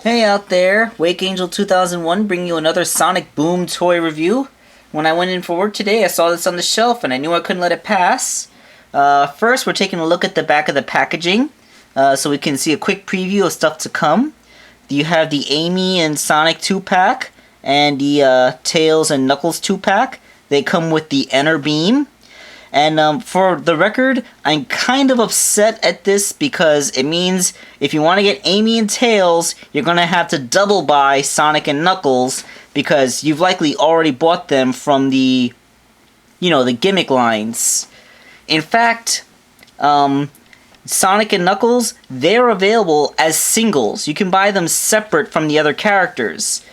Hey out there, Wakeangel2K1 bringing you another Sonic Boom toy review. When I went in for work today, I saw this on the shelf and I knew I couldn't let it pass. First, we're taking a look at the back of the packaging, so we can see a quick preview of stuff to come. You have the Amy and Sonic 2-pack and the Tails and Knuckles 2-pack. They come with the Enter Beam. And for the record, I'm kind of upset at this because it means if you want to get Amy and Tails, you're going to have to double buy Sonic and Knuckles because you've likely already bought them from the, the gimmick lines. In fact, Sonic and Knuckles, they're available as singles. You can buy them separate from the other characters.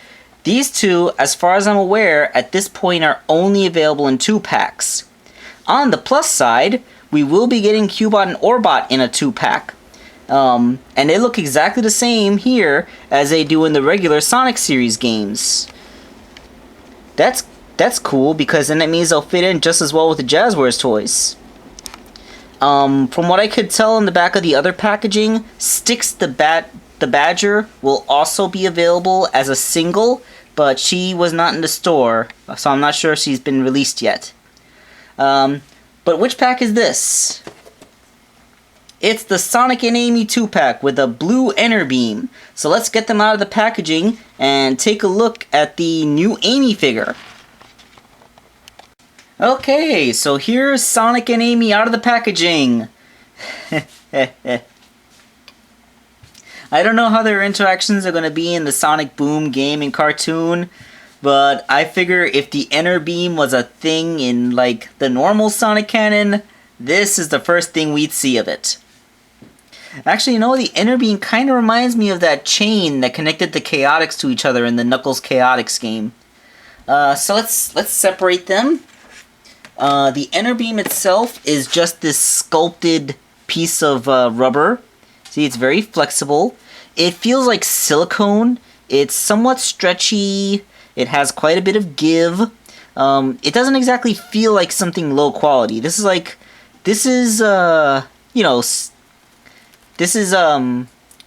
These two, as far as I'm aware, at this point are only available in 2-packs. On the plus side, we will be getting Cubot and Orbot in a 2-pack. And they look exactly the same here as they do in the regular Sonic series games. That's cool because then that means they'll fit in just as well with the Jazwares toys. From what I could tell in the back of the other packaging, Styx the Badger will also be available as a single, but she was not in the store, so I'm not sure if she's been released yet. But which pack is this? It's the Sonic and Amy 2-pack with a blue Enter Beam. So let's get them out of the packaging and take a look at the new Amy figure. Okay, so here's Sonic and Amy out of the packaging. I don't know how their interactions are going to be in the Sonic Boom game and cartoon, but I figure if the Enter Beam was a thing in, like, the normal Sonic canon, this is the first thing we'd see of it. Actually, the Enter Beam kind of reminds me of that chain that connected the Chaotix to each other in the Knuckles Chaotix game. So let's separate them. The Enter Beam itself is just this sculpted piece of rubber. See, it's very flexible. It feels like silicone. It's somewhat stretchy. It has quite a bit of give. It doesn't exactly feel like something low quality. This is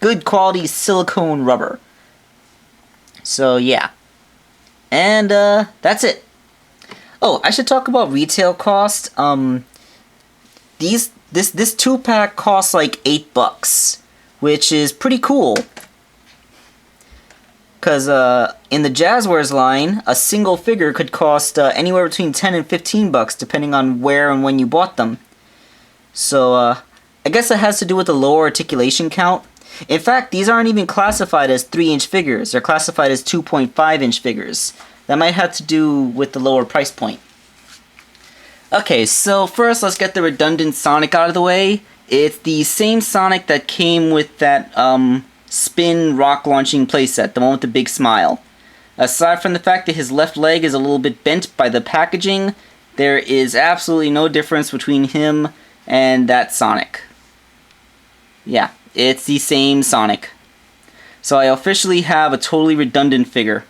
good quality silicone rubber. So yeah. And that's it. Oh, I should talk about retail cost. This 2-pack costs like $8, which is pretty cool. Because in the Jazwares line, a single figure could cost anywhere between $10 and $15, depending on where and when you bought them. So I guess it has to do with the lower articulation count. In fact, these aren't even classified as 3-inch figures. They're classified as 2.5-inch figures. That might have to do with the lower price point. Okay, so first let's get the redundant Sonic out of the way. It's the same Sonic that came with that spin rock launching playset, the one with the big smile. Aside from the fact that his left leg is a little bit bent by the packaging, there is absolutely no difference between him and that Sonic. Yeah, it's the same Sonic. So I officially have a totally redundant figure.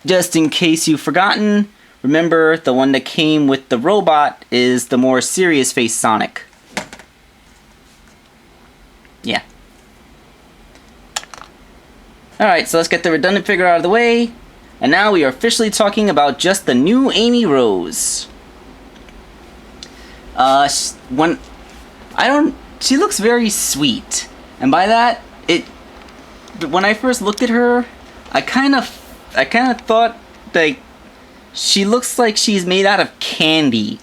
Just in case you've forgotten, remember the one that came with the robot is the more serious face Sonic. Yeah. Alright, so let's get the redundant figure out of the way. And now we are officially talking about just the new Amy Rose. She looks very sweet. And by that, when I first looked at her, I kind of thought, like, she looks like she's made out of candy.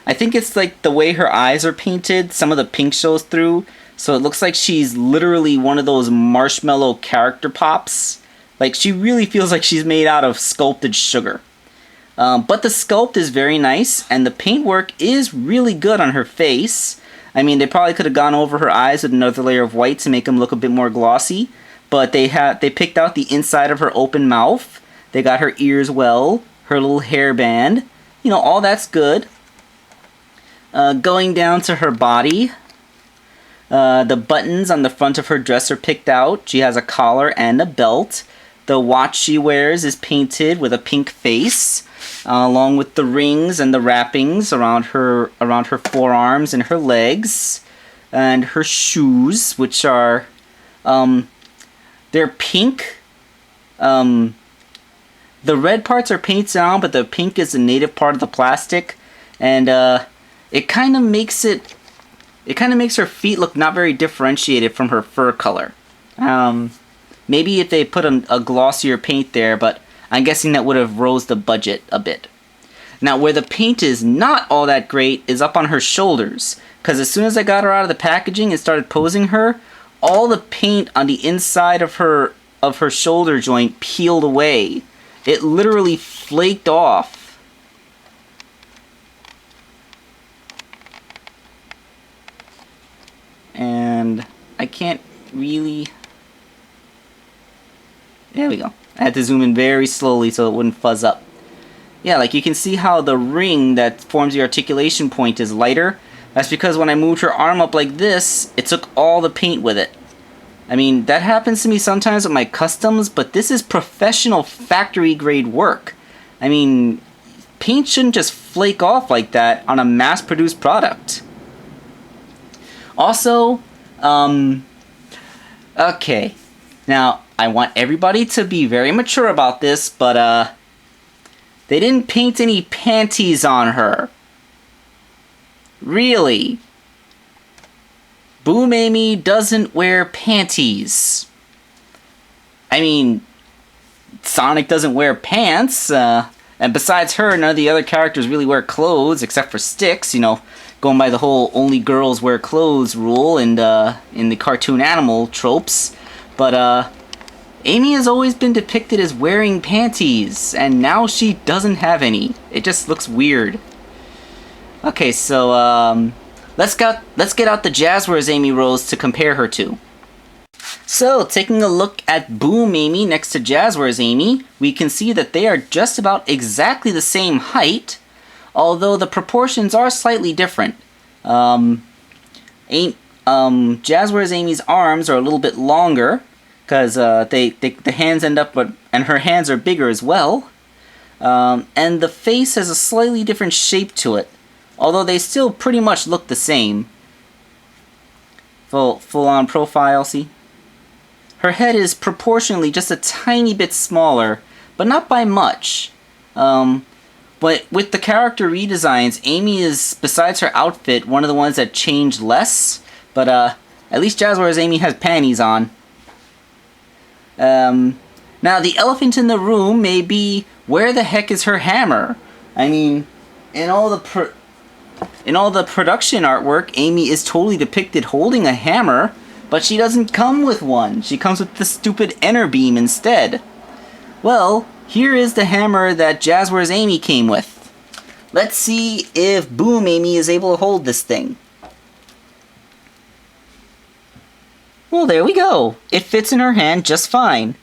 I think it's like the way her eyes are painted, some of the pink shows through. So it looks like she's literally one of those marshmallow character pops. Like, she really feels like she's made out of sculpted sugar. But the sculpt is very nice, and the paintwork is really good on her face. I mean, they probably could have gone over her eyes with another layer of white to make them look a bit more glossy. But they picked out the inside of her open mouth. They got her ears well, her little hairband. All that's good. Going down to her body. The buttons on the front of her dress are picked out. She has a collar and a belt. The watch she wears is painted with a pink face, along with the rings and the wrappings around her forearms and her legs, and her shoes, which are They're pink. The red parts are painted on, but the pink is the native part of the plastic, and it kind of makes her feet look not very differentiated from her fur color. Maybe if they put a glossier paint there, but I'm guessing that would have rose the budget a bit. Now, where the paint is not all that great is up on her shoulders, because as soon as I got her out of the packaging and started posing her, all the paint on the inside of her shoulder joint peeled away. It literally flaked off. And I can't really... There we go. I had to zoom in very slowly so it wouldn't fuzz up. Yeah, like you can see how the ring that forms the articulation point is lighter. That's because when I moved her arm up like this, it took all the paint with it. I mean, that happens to me sometimes with my customs, but this is professional factory grade work. I mean, paint shouldn't just flake off like that on a mass-produced product. Also, okay. Now, I want everybody to be very mature about this, but, they didn't paint any panties on her. Really? Boom Amy doesn't wear panties. I mean, Sonic doesn't wear pants, and besides her, none of the other characters really wear clothes, except for Styx, you know, going by the whole only girls wear clothes rule and in the cartoon animal tropes. But, Amy has always been depicted as wearing panties, and now she doesn't have any. It just looks weird. Okay, so, let's get out the Jazwares Amy Rose to compare her to. So, taking a look at Boom Amy next to Jazwares Amy, we can see that they are just about exactly the same height, although the proportions are slightly different. Jazwares Amy's arms are a little bit longer, because the hands end up, and her hands are bigger as well. And the face has a slightly different shape to it, although they still pretty much look the same. Full on profile, see? Her head is proportionally just a tiny bit smaller, but not by much. But with the character redesigns, Amy is, besides her outfit, one of the ones that changed less. But at least Jazwares Amy has panties on. Now the elephant in the room may be, where the heck is her hammer? I mean, in all the production artwork, Amy is totally depicted holding a hammer, but she doesn't come with one. She comes with the stupid enter beam instead. Well, here is the hammer that Jazwares Amy came with. Let's see if Boom Amy is able to hold this thing. Well, there we go. It fits in her hand just fine.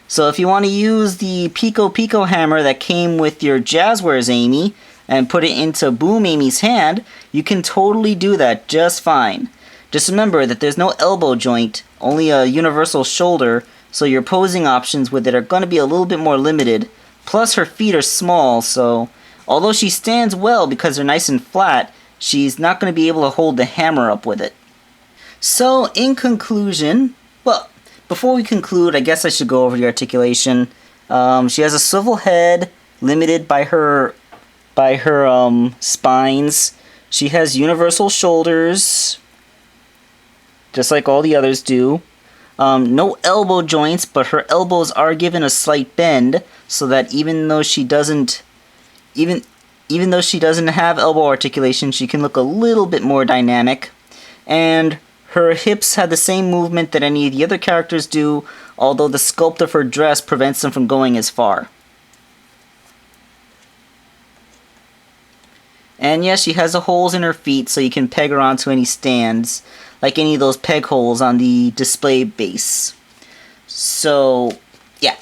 So if you want to use the Pico Pico hammer that came with your Jazwares Amy and put it into Boom Amy's hand, you can totally do that just fine. Just remember that there's no elbow joint, only a universal shoulder, so your posing options with it are going to be a little bit more limited. Plus her feet are small, so although she stands well because they're nice and flat, she's not going to be able to hold the hammer up with it. So, in conclusion, well, before we conclude, I guess I should go over the articulation. She has a swivel head, limited by her spines. She has universal shoulders, just like all the others do. No elbow joints, but her elbows are given a slight bend, so that even though she doesn't have elbow articulation, she can look a little bit more dynamic. And her hips have the same movement that any of the other characters do, although the sculpt of her dress prevents them from going as far. And yes, she has the holes in her feet so you can peg her onto any stands, like any of those peg holes on the display base. So, yeah.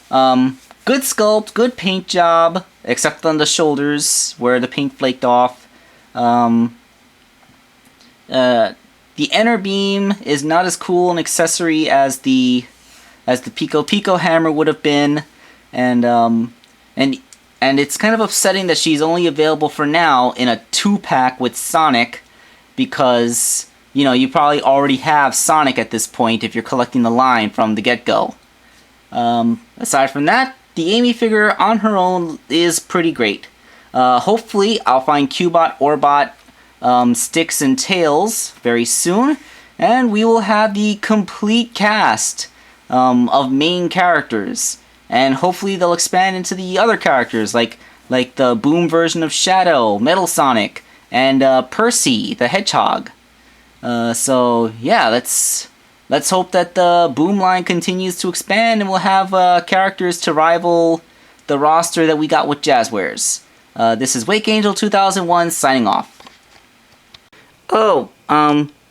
Good sculpt, good paint job, except on the shoulders where the paint flaked off. The enter beam is not as cool an accessory as the Pico Pico hammer would have been, and it's kind of upsetting that she's only available for now in a 2-pack with Sonic, because you know, you probably already have Sonic at this point if you're collecting the line from the get-go. Aside from that, the Amy figure on her own is pretty great. Hopefully, I'll find Cubot, Orbot, Sticks, and Tails very soon, and we will have the complete cast of main characters. And hopefully they'll expand into the other characters, like the Boom version of Shadow, Metal Sonic, and Percy the Hedgehog. So yeah, let's hope that the Boom line continues to expand and we'll have characters to rival the roster that we got with Jazwares. This is Wakeangel2K1 signing off. Oh,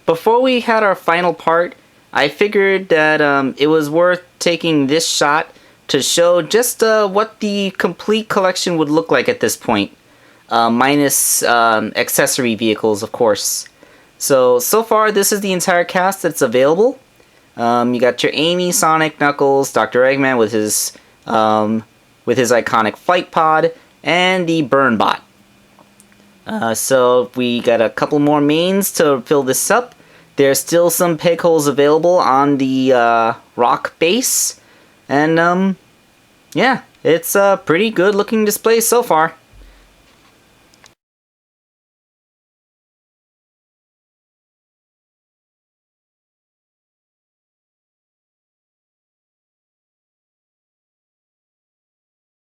before we had our final part, I figured that it was worth taking this shot to show just what the complete collection would look like at this point. Minus accessory vehicles, of course. So far, this is the entire cast that's available. You got your Amy, Sonic, Knuckles, Dr. Eggman with his iconic flight pod, and the Burn Bot. So we got a couple more mains to fill this up. There's still some peg holes available on the rock base. And, yeah, it's a pretty good looking display so far.